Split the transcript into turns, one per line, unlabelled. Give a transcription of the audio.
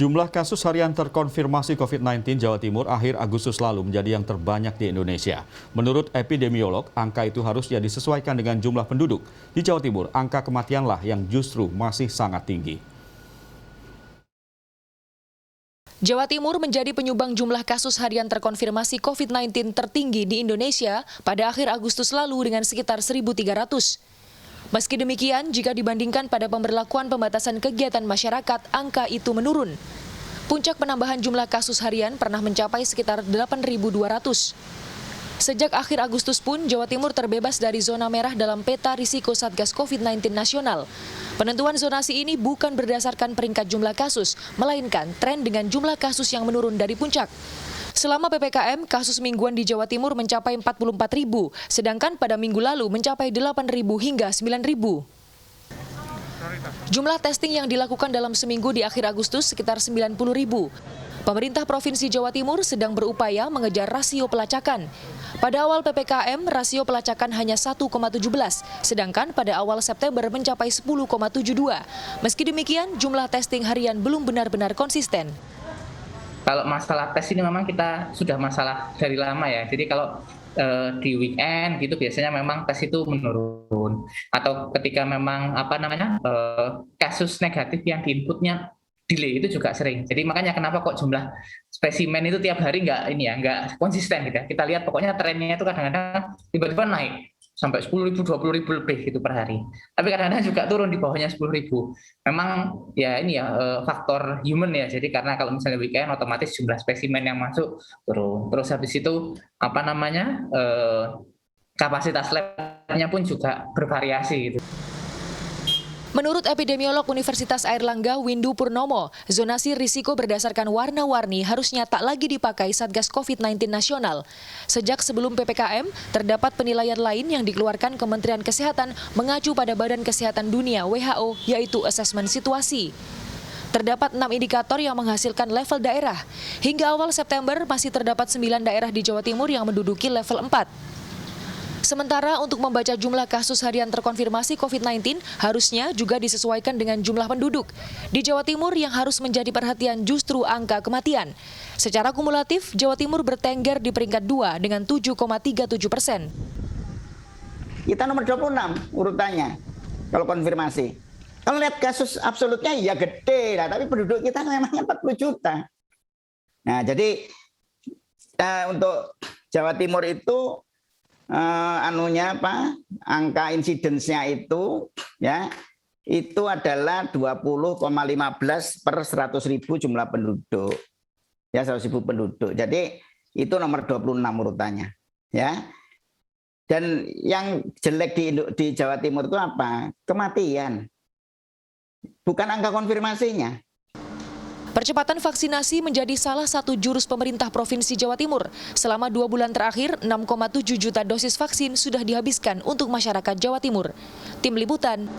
Jumlah kasus harian terkonfirmasi COVID-19 Jawa Timur akhir Agustus lalu menjadi yang terbanyak di Indonesia. Menurut epidemiolog, angka itu harusnya disesuaikan dengan jumlah penduduk. Di Jawa Timur, angka kematianlah yang justru masih sangat tinggi.
Jawa Timur menjadi penyumbang jumlah kasus harian terkonfirmasi COVID-19 tertinggi di Indonesia pada akhir Agustus lalu dengan sekitar 1.300. Meski demikian, jika dibandingkan pada pemberlakuan pembatasan kegiatan masyarakat, angka itu menurun. Puncak penambahan jumlah kasus harian pernah mencapai sekitar 8.200. Sejak akhir Agustus pun, Jawa Timur terbebas dari zona merah dalam peta risiko Satgas COVID-19 nasional. Penentuan zonasi ini bukan berdasarkan peringkat jumlah kasus, melainkan tren dengan jumlah kasus yang menurun dari puncak. Selama PPKM, kasus mingguan di Jawa Timur mencapai 44.000, sedangkan pada minggu lalu mencapai 8.000 hingga 9.000. Jumlah testing yang dilakukan dalam seminggu di akhir Agustus sekitar 90.000. Pemerintah Provinsi Jawa Timur sedang berupaya mengejar rasio pelacakan. Pada awal PPKM, rasio pelacakan hanya 1,17, sedangkan pada awal September mencapai 10,72. Meski demikian, jumlah testing harian belum benar-benar konsisten.
Kalau masalah tes ini memang kita sudah masalah dari lama ya. Jadi kalau di weekend gitu biasanya memang tes itu menurun. Atau ketika memang kasus negatif yang diinputnya delay itu juga sering. Jadi makanya kenapa kok jumlah spesimen itu tiap hari nggak konsisten gitu ya. Kita lihat pokoknya trennya itu kadang-kadang tiba-tiba naik sampai 10.000, 20.000 lebih gitu per hari. Tapi kadang-kadang juga turun di bawahnya 10.000. Memang ya faktor human ya. Jadi karena kalau misalnya weekend otomatis jumlah spesimen yang masuk turun. Terus habis itu kapasitas labnya pun juga bervariasi gitu.
Menurut epidemiolog Universitas Airlangga Windu Purnomo, zonasi risiko berdasarkan warna-warni harusnya tak lagi dipakai Satgas COVID-19 nasional. Sejak sebelum PPKM, terdapat penilaian lain yang dikeluarkan Kementerian Kesehatan mengacu pada Badan Kesehatan Dunia WHO, yaitu asesmen situasi. Terdapat 6 indikator yang menghasilkan level daerah. Hingga awal September masih terdapat 9 daerah di Jawa Timur yang menduduki level 4. Sementara untuk membaca jumlah kasus harian terkonfirmasi COVID-19 harusnya juga disesuaikan dengan jumlah penduduk. Di Jawa Timur yang harus menjadi perhatian justru angka kematian. Secara kumulatif, Jawa Timur bertengger di peringkat 2 dengan 7,37%.
Kita nomor 26 urutannya kalau konfirmasi. Kalau lihat kasus absolutnya ya gede lah, tapi penduduk kita memangnya 40 juta. Nah, jadi untuk Jawa Timur itu angka insidensnya itu ya itu adalah 20,15 per 100.000 jumlah penduduk. Ya, 100.000 penduduk. Jadi itu nomor 26 urutannya, ya. Dan yang jelek di Jawa Timur itu apa? Kematian. Bukan angka konfirmasinya.
Percepatan vaksinasi menjadi salah satu jurus pemerintah Provinsi Jawa Timur. Selama 2 bulan terakhir, 6,7 juta dosis vaksin sudah dihabiskan untuk masyarakat Jawa Timur. Tim Liputan.